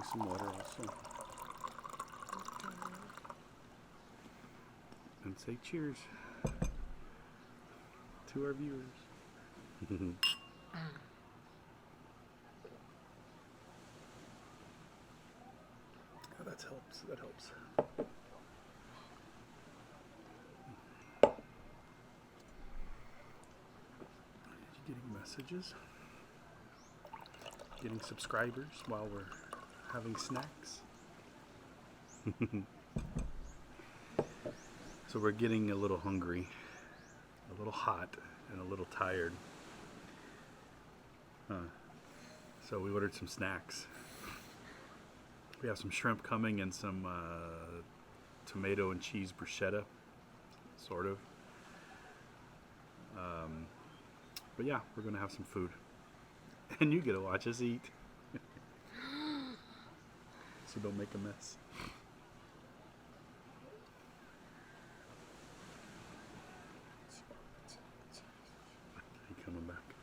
getting some water also. Okay. And say cheers to our viewers. Oh, that helps. That helps. Getting messages. Getting subscribers while we're having snacks. So we're getting a little hungry, a little hot, and a little tired. So we ordered some snacks. We have some shrimp coming and some tomato and cheese bruschetta, sort of. But yeah, we're gonna have some food. And you get to watch us eat. So don't make a mess. He coming back.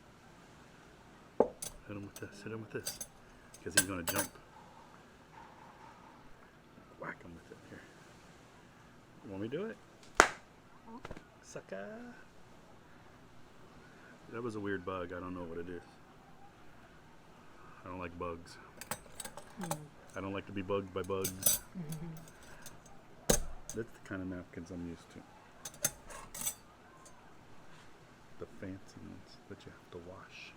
Hit him with this, hit him with this. Because he's gonna jump. Whack him with it here. You want me to do it? Sucker. That was a weird bug. I don't know what it is. I don't like bugs. I don't like to be bugged by bugs. That's the kind of napkins I'm used to. The fancy ones that you have to wash.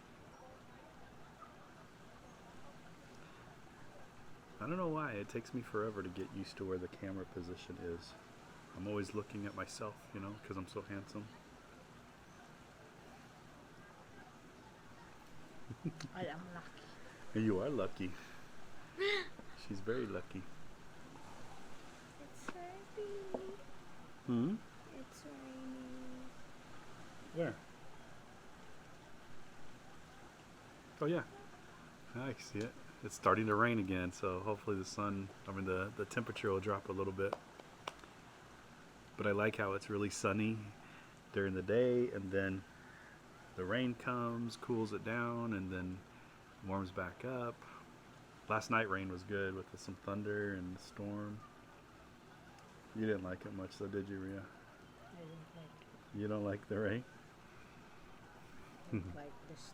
I don't know why. It takes me forever to get used to where the camera position is. I'm always looking at myself, you know, because I'm so handsome. I am lucky. You are lucky. She's very lucky. It's raining. Hmm? It's raining. Where? Oh yeah. I see it. It's starting to rain again, so hopefully the temperature will drop a little bit. But I like how it's really sunny during the day, and then the rain comes, cools it down, and then warms back up. Last night rain was good with some thunder and storm. You didn't like it much though, did you, Rhea? I didn't like it. You don't like the rain? I didn't like this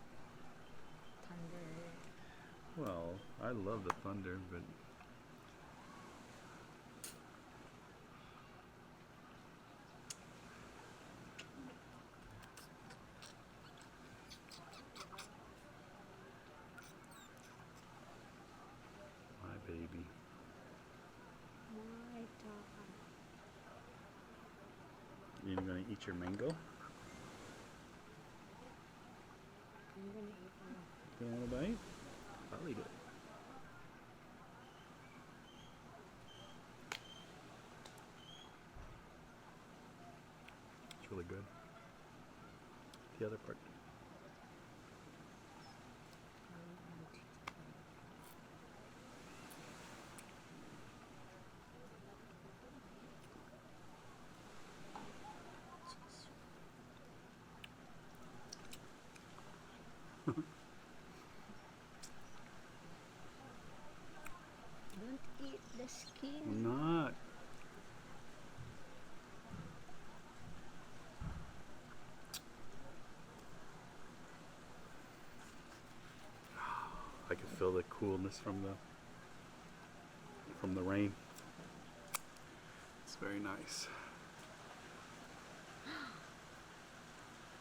thunder. Well, I love the thunder, but my baby. My dog. You gonna eat your mango? I'm gonna eat one. You want a bite? I'll eat it. It's really good. The other part. Don't eat the skin. I'm not. I can feel the coolness from the rain. It's very nice.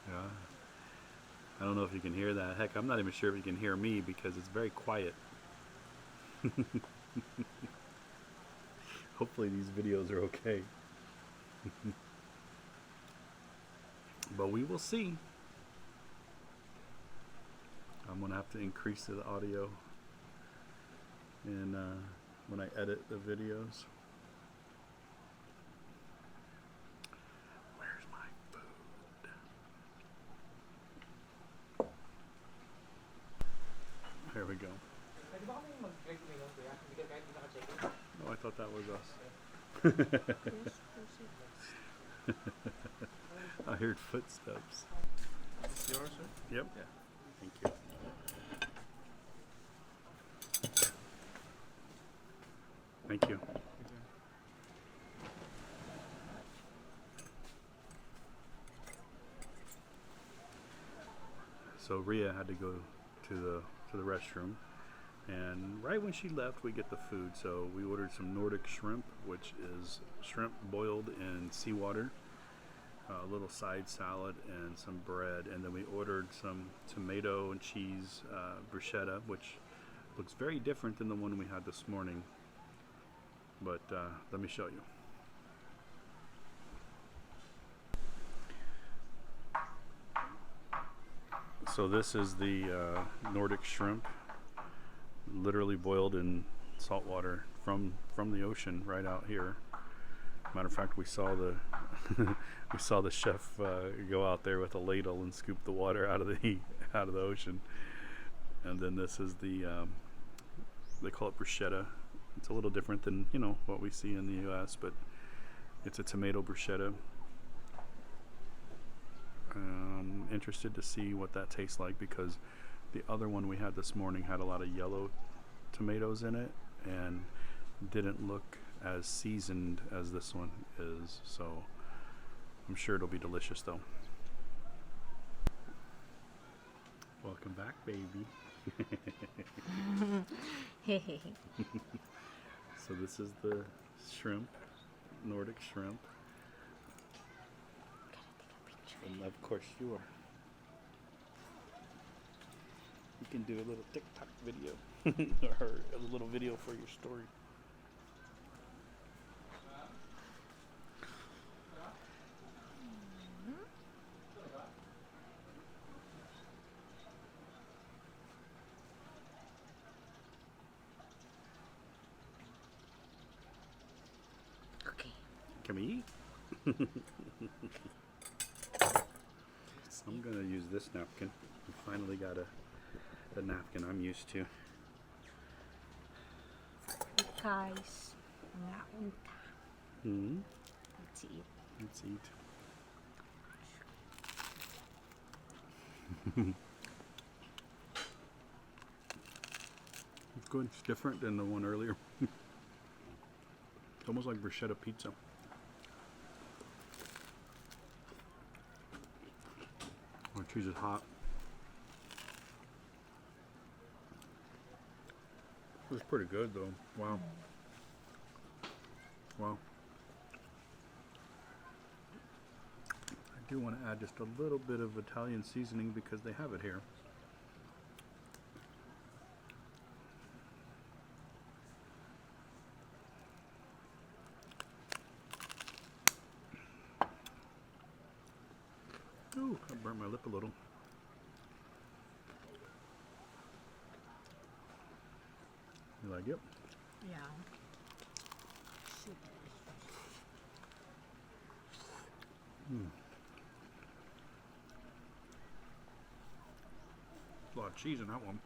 Yeah. I don't know if you can hear that. Heck, I'm not even sure if you can hear me because it's very quiet. Hopefully these videos are okay. But we will see. I'm gonna have to increase the audio and when I edit the videos. Where's my food? There we go. Oh, I thought that was us. I heard footsteps. Yours, sir? Yep. Yeah. Thank you. Thank you. So Rhea had to go to the restroom, and right when she left, we get the food. So we ordered some Nordic shrimp, which is shrimp boiled in seawater, a little side salad, and some bread. And then we ordered some tomato and cheese bruschetta, which looks very different than the one we had this morning. But let me show you. So this is the Nordic shrimp, literally boiled in salt water from the ocean right out here. Matter of fact, we saw the we saw the chef go out there with a ladle and scoop the water out of the ocean. And then this is the they call it bruschetta. It's a little different than what we see in the U.S., but it's a tomato bruschetta. Interested to see what that tastes like, because the other one we had this morning had a lot of yellow tomatoes in it and didn't look as seasoned as this one is. So I'm sure it'll be delicious though. Welcome back, baby. So this is the shrimp, Nordic shrimp. And of course you are. You can do a little TikTok video or a little video for your story. Okay. Can we eat? I'm gonna use this napkin. I finally got a napkin I'm used to. Guys, naunta. Hmm. Let's eat. Let's eat. It's good. It's different than the one earlier. It's almost like bruschetta pizza. The cheese is hot. It was pretty good though. Wow. Wow. I do want to add just a little bit of Italian seasoning because they have it here. Ooh, I burnt my lip a little. You like it? Yeah. A lot of cheese in that one.